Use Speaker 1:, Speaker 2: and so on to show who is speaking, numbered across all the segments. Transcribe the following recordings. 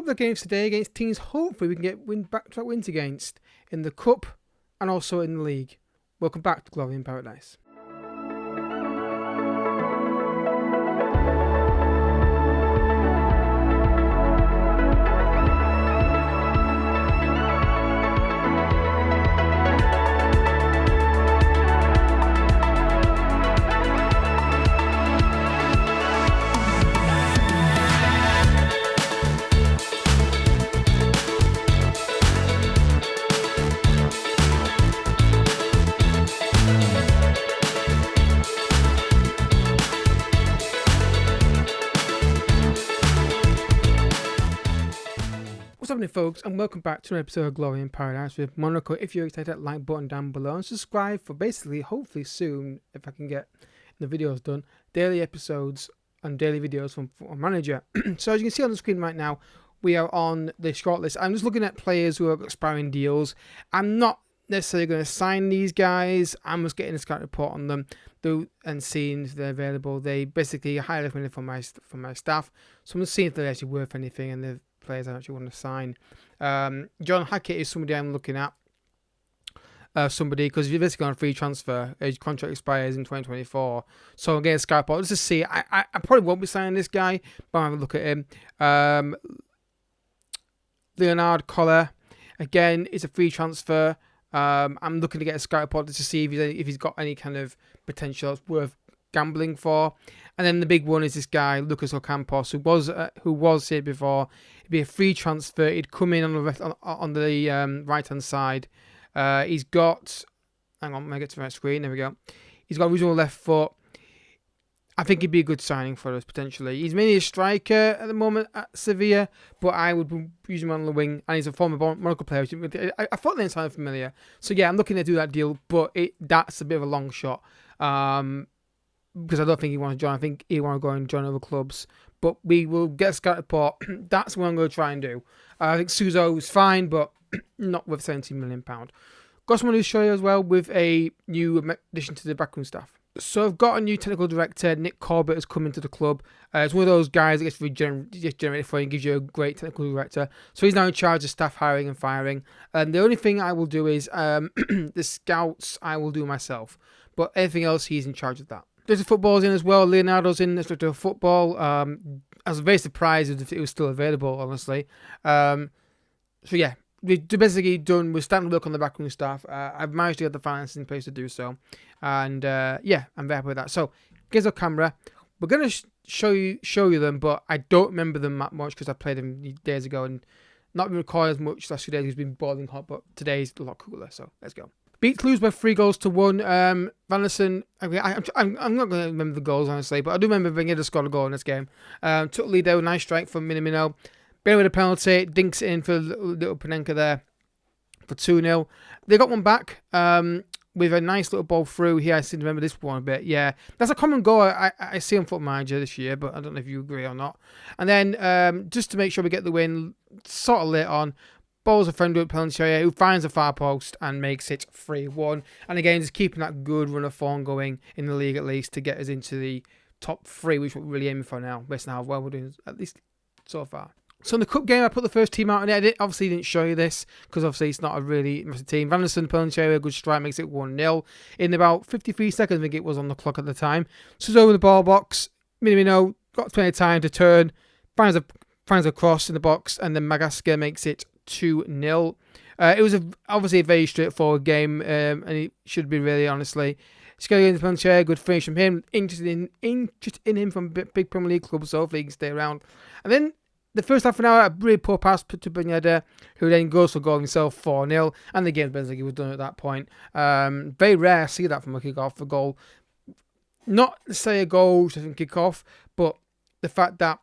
Speaker 1: couple of games today against teams hopefully we can get back-to-back wins against in the Cup and also in the league. Welcome back to Glory in Paradise. What's happening, folks, and welcome back to an episode of Glory in Paradise with Monaco. If you're excited, that like button down below and subscribe for basically, hopefully soon, if I can get the videos done, daily episodes and daily videos from Football Manager. So as you can see on the screen right now, we are on the shortlist. I'm just looking at players who have expiring deals. I'm not necessarily going to sign these guys. I'm just getting a scout report on them and seeing if they're available. They basically highly recommended from my staff. So I'm just seeing if they're actually worth anything and the players I actually want to sign. John Hackett is somebody I'm looking at. Somebody, because he's basically on a free transfer. His contract expires in 2024. So I'm getting a scout report just to see. I probably won't be signing this guy, but I'll have a look at him. Leonard Collar, again, it's a free transfer. I'm looking to get a scout report to see if he's got any kind of potential that's worth gambling for. And then the big one is this guy, Lucas Ocampos, who was here before. It'd be a free transfer. He'd come in on the right-hand side. He's got... Hang on, let me get to my screen. There we go. He's got a reasonable left foot. I think he'd be a good signing for us, potentially. He's mainly a striker at the moment at Sevilla, but I would use him on the wing. And he's a former Monaco player. I thought the name sounded familiar. So yeah, I'm looking to do that deal, but that's a bit of a long shot. Because I don't think he wants to join. I think he wants to go and join other clubs. But we will get a scout report. That's what I'm going to try and do. I think Suzo is fine, but not with £17 million. Got someone to show you as well with a new addition to the backroom staff. So I've got a new technical director. Nick Corbett has come into the club. It's one of those guys that gets regenerated for you and gives you a great technical director. So he's now in charge of staff hiring and firing. And the only thing I will do is the scouts I will do myself. But everything else, he's in charge of that. There's the football's in as well. Leonardo's in as director of football. I was very surprised if it was still available, honestly. So yeah, we're basically done. We're starting to work on the backroom staff. I've managed to get the finances in place to do so. And yeah, I'm very happy with that. So here's our camera. We're going to show you them, but I don't remember them that much because I played them days ago and not been recorded as much last few days. It's been boiling hot, but today's a lot cooler. So let's go. Beat Toulouse by 3-1. Van Lissen, I'm not going to remember the goals, honestly, but I do remember being able to score a goal in this game. Took the lead there with a nice strike from Minamino. Bailey with a penalty, dinks it in for little Panenka there for 2-0. They got one back with a nice little ball through. Here, I seem to remember this one a bit. Yeah, that's a common goal I see on Football Manager this year, but I don't know if you agree or not. And then just to make sure we get the win, sort of late on, balls a friend with Palanchaya, who finds the far post and makes it 3-1. And again, just keeping that good run of form going in the league at least to get us into the top 3, which we're really aiming for now, based on how well we're doing, at least so far. So in the cup game, I put the first team out in it. I obviously didn't show you this because obviously it's not a really massive team. Van Lissen, Palanchaya, good strike, makes it 1-0. In about 53 seconds, I think it was on the clock at the time. So over the ball box. Minamino got plenty of time to turn, finds a cross in the box, and then Magaska makes it 2-0. It was obviously a very straightforward game, and it should be really, honestly. Skelly into Palanchaya, good finish from him. Interested in him from big Premier League clubs, so hopefully he can stay around. And then the first half an hour, a really poor pass to Banyeda, who then goes for goal himself, 4-0, and the game basically was done at that point. Very rare to see that from a kick-off, a goal. Not to say a goal from kick-off, but the fact that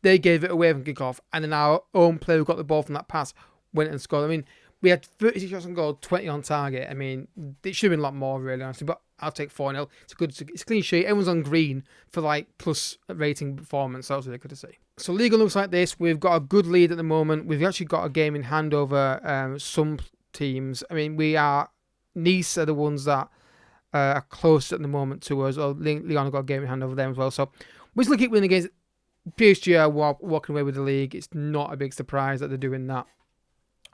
Speaker 1: they gave it away from kick-off, and then our own player who got the ball from that pass went and scored. I mean, we had 36 shots on goal, 20 on target. I mean, it should have been a lot more, really, honestly, but I'll take 4-0. It's a clean sheet. Everyone's on green for, plus rating performance, so that was really good to see. So Liga looks like this. We've got a good lead at the moment. We've actually got a game in hand over some teams. I mean, Nice are the ones that are close at the moment to us, or Leon have got a game in hand over them as well. So we're just looking at winning against PSG are walking away with the league. It's not a big surprise that they're doing that.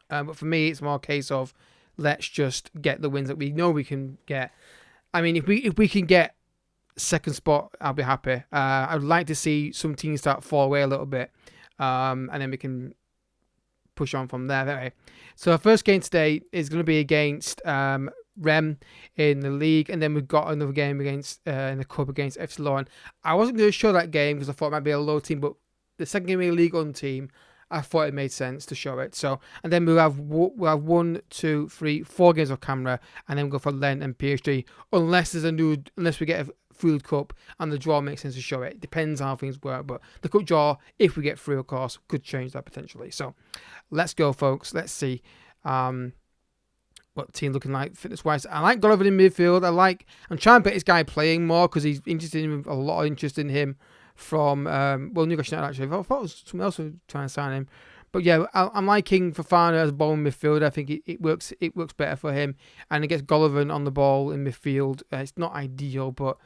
Speaker 1: But for me, it's more a case of let's just get the wins that we know we can get. I mean, if we can get second spot, I'll be happy. I'd like to see some teams start fall away a little bit, and then we can push on from there. Anyway, so our first game today is going to be against Rem in the league, and then we've got another game against in the cup against FC Lorient. I wasn't going to show that game because I thought it might be a low team, but the second game in the League One team, I thought it made sense to show it. So, and then we'll have 1, 2, 3, 4 games of camera, and then we'll go for Lens and PSG. Unless we get a Food Cup and the draw makes sense to show it. Depends on how things work, but the cup draw, if we get through, of course, could change that potentially. So, let's go, folks. Let's see what the team looking like fitness-wise. I like Golovin in midfield. I'm trying to get this guy playing more because he's interested in a lot of interest in him from Newcastle United, actually. I thought it was someone else was trying to sign him. But yeah, I'm liking Fofana as a ball in midfield. I think it works better for him. And it gets Golovin on the ball in midfield. It's not ideal, but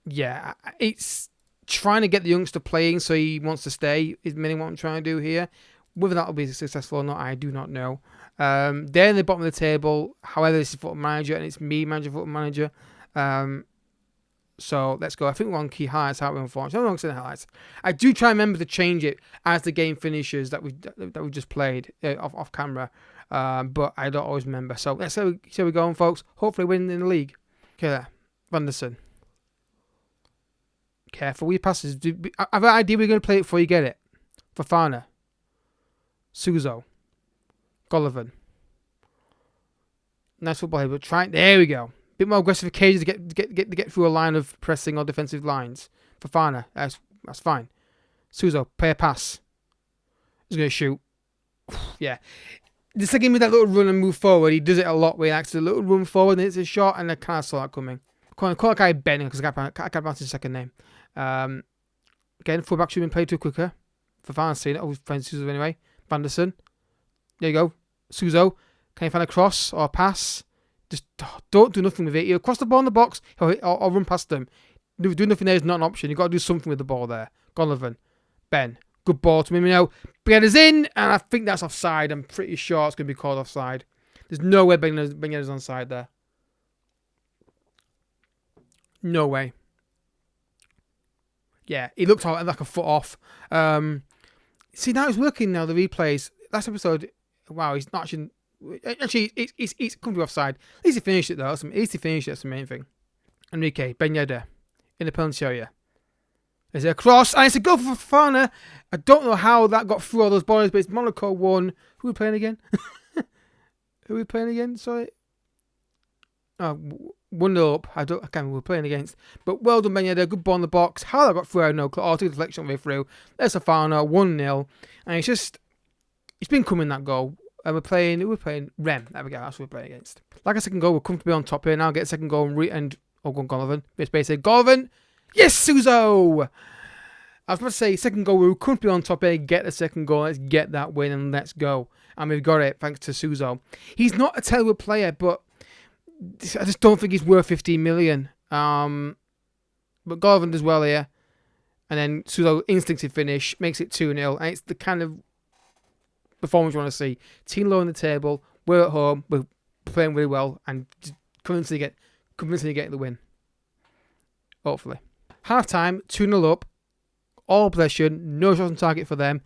Speaker 1: yeah, it's trying to get the youngster playing so he wants to stay is mainly what I'm trying to do here. Whether that will be successful or not, I do not know. They're in the bottom of the table. However, this is Football Manager, and it's me managing Football Manager. So let's go. I think we're on key highlights, aren't we? Unfortunately, I'm not going to highlights. I do try and remember to change it as the game finishes that we just played off camera, but I don't always remember. So let's see how we're going, folks. Hopefully, win in the league. Okay, there, Vanderson. Careful with your passes. I've an idea we're going to play it before you get it. Fofana. Suzo. Golovin. Nice football here, but try. There we go. Bit more aggressive occasions to get through a line of pressing or defensive lines. Fofana, that's fine. Suzo, play a pass. He's going to shoot. Yeah. Just to give me that little run and move forward. He does it a lot where he acts a little run forward and it's a shot, and I kind of saw that coming. Call that guy Ben because I can't pronounce his second name. Again, fullback should have been played too quicker. Fofana's seen it. Oh, we've found Suzo anyway. Vanderson. There you go. Suzo. Can you find a cross or a pass? Just don't do nothing with it. You cross the ball in the box or run past them. Do nothing there is not an option. You've got to do something with the ball there. Golovin. Ben. Good ball to me now. Bena's in, and I think that's offside. I'm pretty sure it's going to be called offside. There's no way Bena's onside there. No way. Yeah, he looked like a foot off. See, now it's working now, the replays. Last episode, wow, he's not actually... Actually, it's come to offside. At least he finished it, though. At least he finished it. That's the main thing. Enrique, Ben Yedder, in the penalty area. There's a cross, and it's a goal for Fofana. I don't know how that got through all those bodies, but it's Monaco 1. Who are we playing again? Sorry. Oh, 1-0 up. I can't remember who we're playing against. But well done, Ben Yedder. Good ball in the box. How that got through, I don't know. Oh, took the deflection all the way through. There's Fofana, 1-0. And it's been coming, that goal. And we're playing Rem. There we go. That's what we're playing against. Like a second goal, we're comfortably on top here. Now get a second goal and go on Golovin. It's basically Golovin. Yes, Suzo! I was about to say, second goal, we're comfortably on top here. Get the second goal. Let's get that win and let's go. And we've got it thanks to Suzo. He's not a terrible player, but I just don't think he's worth 15 million. But Golovin does well here. And then Suzo instinctive finish, makes it 2-0. And it's the kind of performance you want to see. Team low on the table, we're at home, we're playing really well, and just convincingly get the win. Hopefully. Half time, 2-0 up, all possession, no shots on target for them.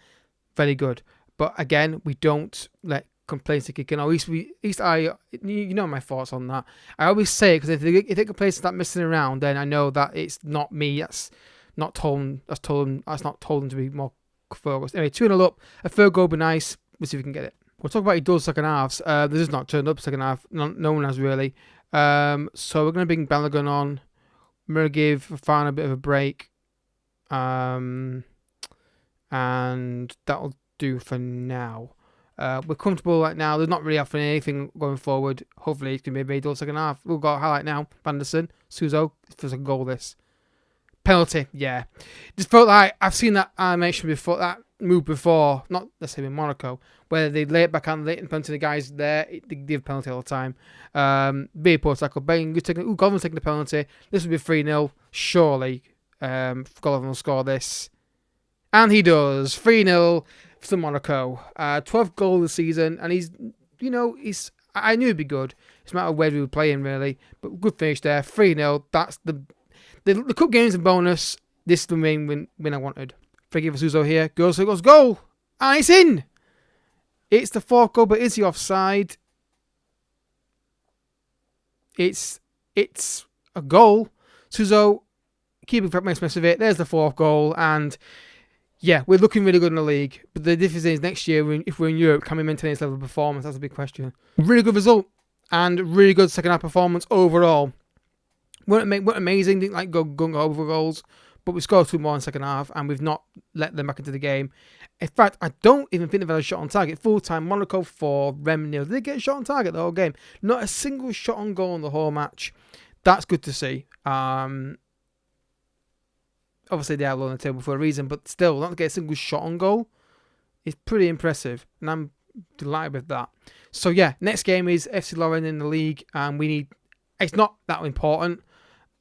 Speaker 1: Very good. But again, we don't let complacency kick in. At least I, you know my thoughts on that. I always say it because if they complacency start messing around, then I know that it's not me. That's not told them to be more focused. Anyway, 2-0 up. A third goal would be nice. We'll see if we can get it. We'll talk about dull second halves. This has not turned up second half. No one has really. So we're going to bring Balogun on. I'm going to give Fofana a bit of a break. And that'll do for now. We're comfortable right now. There's not really offering anything going forward. Hopefully it's going to be a very dull second half. We'll go highlight now. Vanderson. Suzo. Feels like a goal this. Penalty, yeah. Just felt like I've seen that animation before, that move before, not necessarily in Monaco, where they lay it back on late and penalty the guys there. They give penalty all the time. Very poor tackle. Golovin taking the penalty. This would be 3-0, surely. Golovin will score this. And he does. 3-0 for Monaco. 12th goal of the season. And I knew he'd be good. It's a matter of where we were playing, really. But good finish there. 3-0. That's the cup game's a bonus. This is the main win I wanted. Free kick for Suso here. Goes, goal. And it's in. It's the 4th goal, but is he offside? It's a goal. Suso, keeper makes mess of it. There's the 4th goal. And yeah, we're looking really good in the league. But the difference is next year, if we're in Europe, can we maintain this level of performance? That's a big question. Really good result. And really good second half performance overall. Weren't amazing, didn't like go over goals, but we scored 2 more in the second half, and we've not let them back into the game. In fact, I don't even think they've had a shot on target. Full time, Monaco 4, Rem 0. Did they get a shot on target the whole game? Not a single shot on goal in the whole match. That's good to see. Obviously, they are low on the table for a reason, but still, not to get a single shot on goal is pretty impressive, and I'm delighted with that. So yeah, next game is FC Lorient in the league, and we need. It's not that important.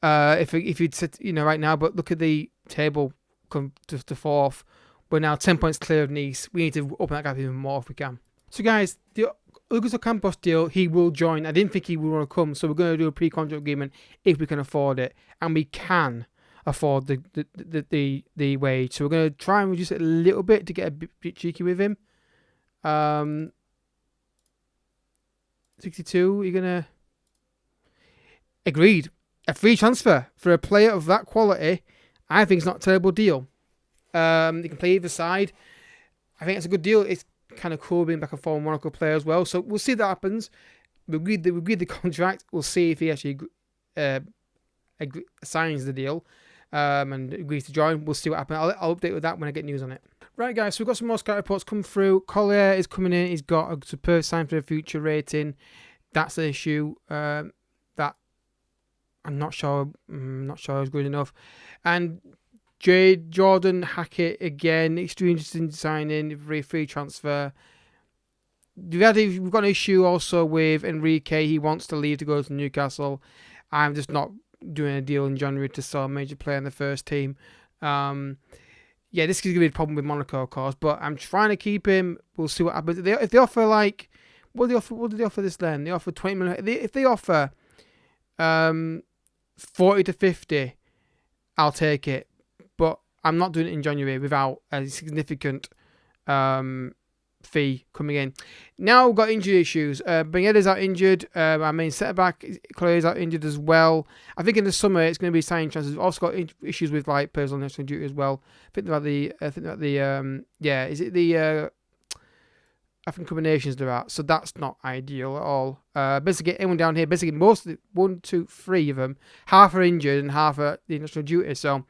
Speaker 1: If you'd said, right now, but look at the table, come to 4th. We're now 10 points clear of Nice. We need to open that gap even more if we can. So guys, the Augusto Campos deal, he will join. I didn't think he would want to come, so we're going to do a pre-contract agreement if we can afford it, and we can afford the wage. So we're going to try and reduce it a little bit to get a bit cheeky with him. 62, you're going to... Agreed. A free transfer for a player of that quality, I think it's not a terrible deal. They can play either side. I think it's a good deal. It's kind of cool being back and forth Monaco player as well. So we'll see if that happens. We agreed the contract. We'll see if he actually signs the deal and agrees to join. We'll see what happens. I'll update with that when I get news on it. Right, guys, so we've got some more scout reports come through. Collier is coming in. He's got a superb sign for the future rating. That's the issue. That I'm not sure is good enough. And Jordan Hackett again, extremely interesting signing, free transfer. We've got an issue also with Enrique. He wants to leave to go to Newcastle. I'm just not doing a deal in January to sell a major player in the first team. Yeah, this is going to be a problem with Monaco, of course, but I'm trying to keep him. We'll see what happens. If they offer, what did they offer this then? They offer 20 million. If they offer 40 to 50, I'll take it. But I'm not doing it in January without a significant fee coming in. Now we've got injury issues. Benyeda's out injured. Our main centre-back, Collier, is out injured as well. I think in the summer it's going to be signing chances. We've also got issues with players on national duty as well. I think about the African Cup of Nations they're at. So that's not ideal at all. Basically, everyone down here, most of the 1, 2, 3 of them, half are injured and half are the national duty. So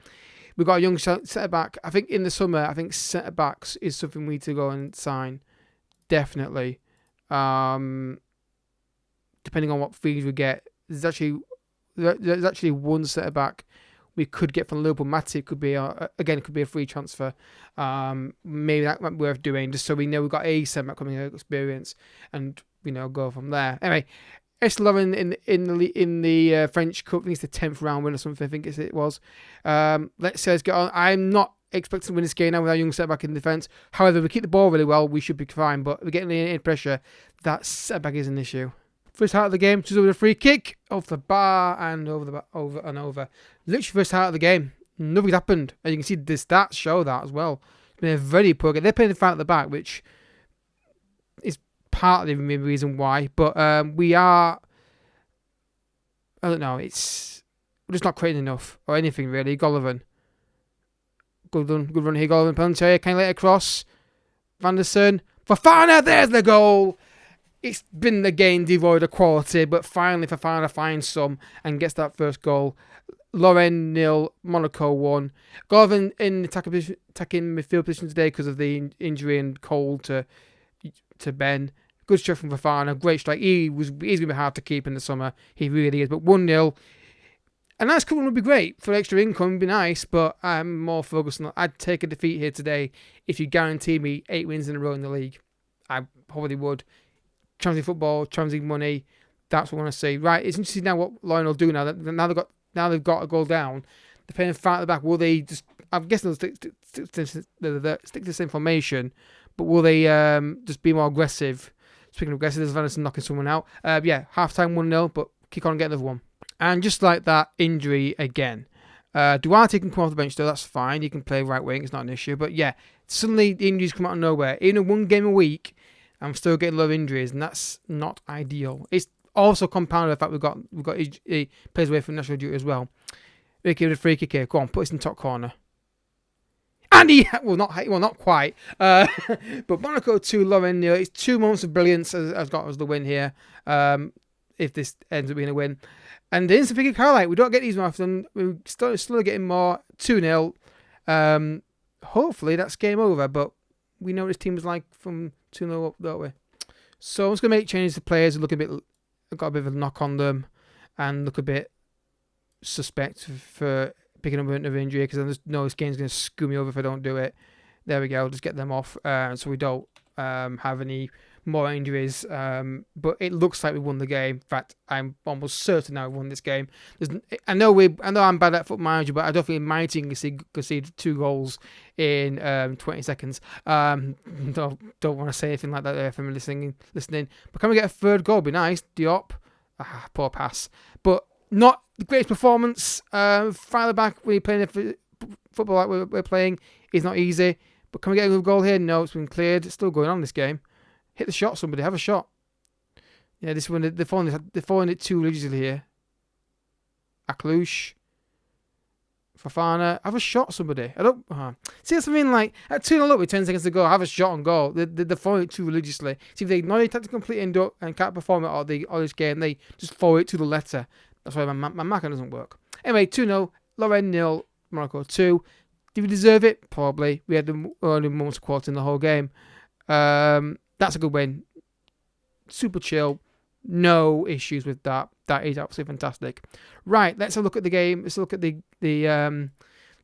Speaker 1: we've got a young centre-back. I think in the summer, centre-backs is something we need to go and sign. Definitely. Depending on what fees we get. There's actually one centre-back we could get from Liverpool. Matip could be, could be a free transfer. Maybe that might be worth doing, just so we know we've got a centre-back coming in experience and, go from there. Anyway, AS Lorient in the French Cup, I think it's the 10th round win or something, I think it was. Let's get on. I'm not expecting to win this game now with our young centre-back in defence. However, we keep the ball really well, we should be fine, but we're getting in pressure. That centre-back is an issue. First half of the game, just over a free kick, off the bar and over. Literally first half of the game, nothing happened. And you can see the stats show that as well. It's been a very poor game. They're playing the front at the back, which is partly the reason why. But we are, I don't know, we're just not creating enough or anything really. Golovin. Good run here, Golovin. Penalty, can let it across. Van der Sar. Fofana, there's the goal. It's been the game devoid of quality, but finally Fofana finds some and gets that first goal. Lorient 0, Monaco 1. Golovin in attacking midfield position today because of the injury and cold to Ben. Good strike from Fofana, great strike. He's going to be hard to keep in the summer. He really is. But 1-0. A nice couple would be great for extra income, would be nice, but I'm more focused on that. I'd take a defeat here today if you guarantee me 8 wins in a row in the league. I probably would. Champions League football, Champions League money. That's what I want to see. Right, it's interesting now what Lorient will do now. Now they've got a goal down. They're playing far at the back. Will they just? I'm guessing they'll stick to this information, but will they just be more aggressive? Speaking of aggressive, there's Venison knocking someone out. Yeah, half time 1-0, but kick on and get another one. And just like that, injury again. Duarte can come off the bench though, that's fine. He can play right wing, it's not an issue. But yeah, suddenly the injuries come out of nowhere. In one game a week, I'm still getting a lot of injuries, and that's not ideal. It's also compounded the fact we've got he plays away from national duty as well. Ricky with a free kick here. Go on, put this in the top corner. And he not quite. But Monaco 2, Lorraine 0. It's 2 moments of brilliance has got us the win here. If this ends up being a win. And the instant free kick highlight, we don't get these more often. We're still getting more. 2-0. Hopefully that's game over, but we know what this team is like from 2-0 up, don't we? So I'm just going to make changes to players who look got a bit of a knock on them and look a bit suspect for picking up another injury, because I just know this game's going to screw me over if I don't do it. There we go, just get them off so we don't have any more injuries. But it looks like we won the game. In fact, I'm almost certain now we won this game. I know I'm bad at Football Manager, but I don't think my team can concede 2 goals in 20 seconds. Don't want to say anything like that if I'm listening. But can we get a third goal? Be nice. Diop. Poor pass. But not the greatest performance. Fire back when you're playing football like we're playing is not easy. But can we get a good goal here? No, it's been cleared. It's still going on this game. Hit the shot, somebody. Have a shot. Yeah, this one, they're following it too religiously here. Aklush. Fafana. Have a shot, somebody. I don't... See, that's what I mean, like, at 2-0 up with 10 seconds to go, have a shot on goal. They're following it too religiously. See, if they ignore the tactic completely and can't perform it all this game, they just follow it to the letter. That's why my marker doesn't work. Anyway, 2-0. Lorraine 0. Monaco 2. Did we deserve it? Probably. We had the only moments of quality in the whole game. That's a good win. Super chill. No issues with that. That is absolutely fantastic. Right, let's have a look at the game. Let's look at the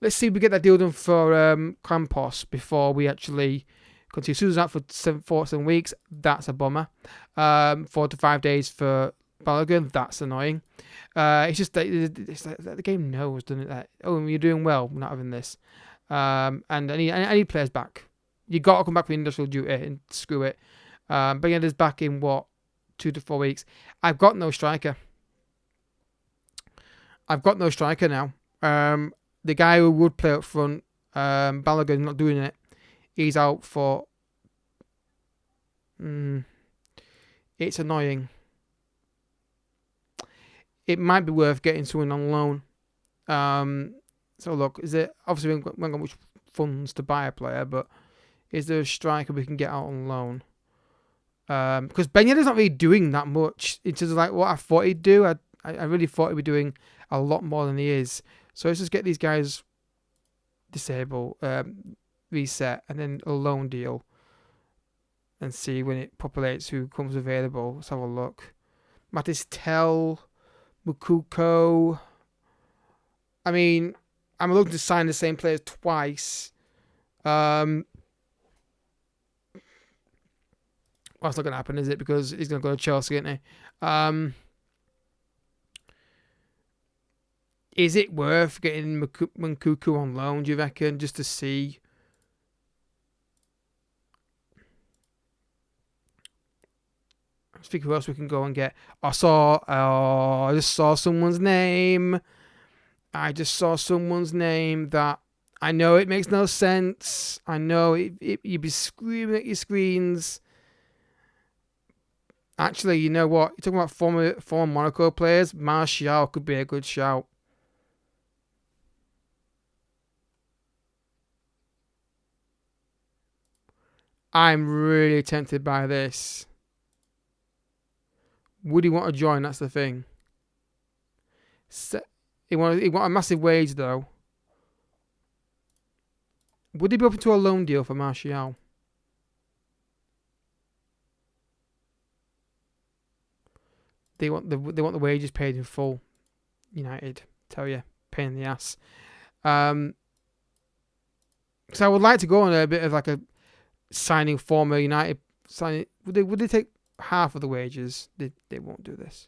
Speaker 1: let's see if we get that deal done for Campos before we actually continue. Susan's out for 7 weeks. That's a bummer. 4 to 5 days for Balogun. That's annoying. It's just that the game knows, doesn't it? That, you're doing well. We're not having this. And I need players back. You got to come back for industrial duty and screw it. Benya's back in 2 to 4 weeks. I've got no striker. Now. The guy who would play up front, Balogun, not doing it. He's out for. It's annoying. It might be worth getting someone on loan. So look, is it obviously we haven't got much funds to buy a player, but is there a striker we can get out on loan? Because Benya's not really doing that much in terms of like what I thought he'd do. I really thought he'd be doing a lot more than he is. So let's just get these guys disabled, reset, and then a loan deal, and see when it populates who comes available. Let's have a look. Mattis Tell, Mukuko. I mean, I'm looking to sign the same players twice. What's not going to happen, is it? Because he's going to go to Chelsea, isn't he? Is it worth getting Mukuku on loan, do you reckon, just to see? Speak of who else we can go and get. I just saw someone's name. That I know it makes no sense. I know you'd be screaming at your screens. Actually, you know what? You're talking about former Monaco players. Martial could be a good shout. I'm really tempted by this. Would he want to join? That's the thing. He want a massive wage though. Would he be open to a loan deal for Martial? They want the wages paid in full. United, tell you, pain in the ass. So I would like to go on a bit of like a signing former United signing. Would they take half of the wages? They won't do this.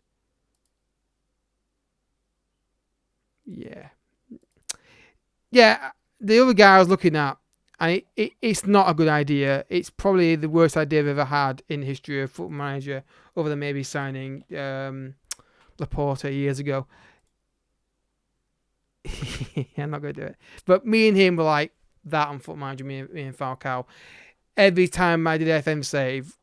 Speaker 1: Yeah. yeah, the other guy I was looking at, and it's not a good idea. It's probably the worst idea I've ever had in the history of Football Manager, other than maybe signing Laporta years ago. I'm not going to do it. But me and him were like that on Football Manager, me and Falcao. Every time I did an FM save,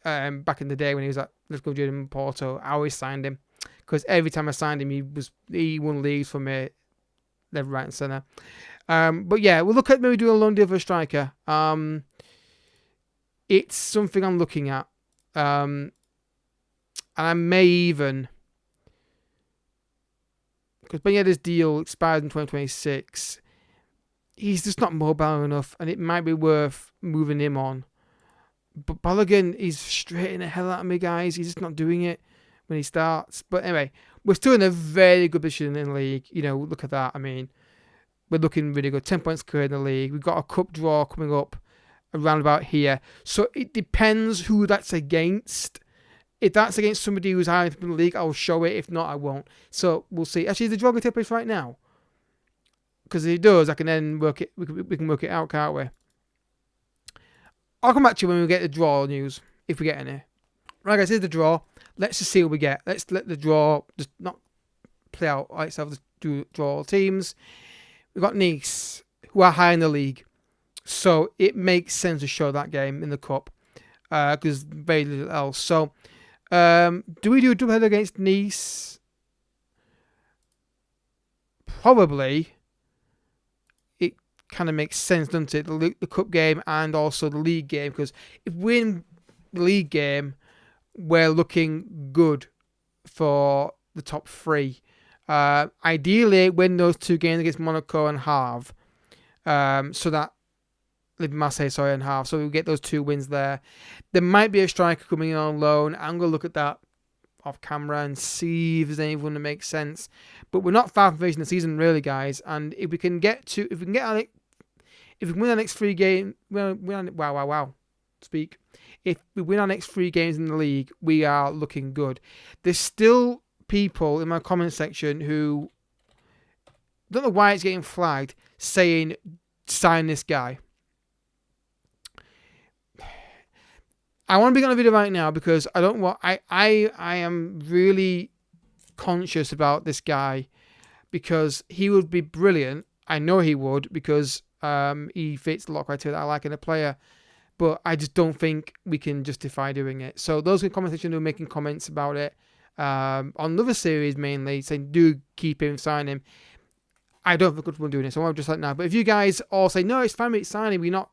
Speaker 1: back in the day when he was at Let's Go Jordan Porto, I always signed him. Because every time I signed him, he won leagues for me, left, right, and centre. But yeah, we'll look at maybe doing a loan deal for a striker. It's something I'm looking at. And I may even, because Benyetta's deal expires in 2026, he's just not mobile enough, and it might be worth moving him on. But Balogun, he's frustrating the hell out of me, guys. He's just not doing it when he starts. But anyway, we're still in a very good position in the league. You know, look at that. I mean, we're looking really good. 10 points clear in the league. We've got a cup draw coming up around about here. So it depends who that's against. If that's against somebody who's higher in the league, I'll show it. If not, I won't. So we'll see. Actually, is the draw going to take place right now? Because if it does, I can then work it. We can work it out, can't we? I'll come back to you when we get the draw news, if we get any. Right, guys, here's the draw. Let's just see what we get. Let's let the draw just not play out like itself. Just do draw teams. We've got Nice, who are high in the league. So it makes sense to show that game in the cup. Because very little else. So, do we do a doubleheader against Nice? Probably. It kind of makes sense, doesn't it? The cup game and also the league game. Because if we win the league game, we're looking good for the top three. Ideally, win those two games against Monaco and Havre. So that Marseille, and Havre. So we get those 2 wins there. There might be a striker coming in on loan. I'm going to look at that off camera and see if there's anyone that makes sense. But we're not far from finishing the season, really, guys. And if we can win our next 3 games, If we win our next 3 games in the league, we are looking good. There's still people in my comment section who don't know why it's getting flagged, saying sign this guy. I want to be on a video right now because I am really conscious about this guy because he would be brilliant. I know he would because he fits a lot of criteria that I like in a player, but I just don't think we can justify doing it. So those in the comment section who are making comments about it on another series mainly saying do keep him, sign him. I don't feel comfortable doing it, so I'm just like now. But if you guys all say no, it's fine with signing, we're not.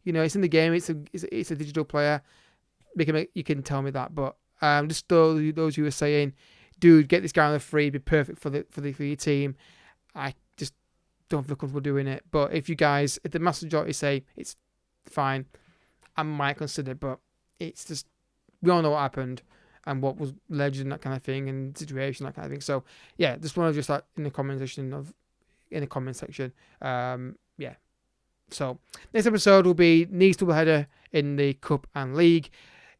Speaker 1: You know, it's in the game. It's a digital player. You can tell me that, but just those who are saying, "Dude, get this guy on the free, be perfect for your team." I just don't feel comfortable doing it. But if the mass majority say it's fine, I might consider it. But it's just we all know what happened and what was alleged and that kind of thing and situation that kind of thing. So yeah, just want to just like in the comment section. Yeah. So, next episode will be Nice doubleheader in the Cup and League.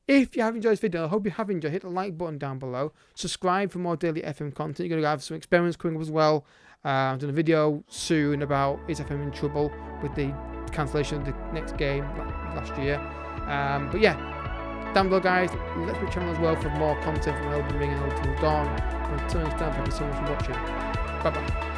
Speaker 1: If you have enjoyed this video, I hope you have enjoyed. Hit the like button down below. Subscribe for more daily FM content. You're going to have some experiments coming up as well. I'm doing a video soon about is FM in trouble with the cancellation of the next game last year. But yeah, down below, guys. Let's be channel as well for more content from Elden Ring and Elden Dawn. Until next time, thank you so much for watching. Bye bye.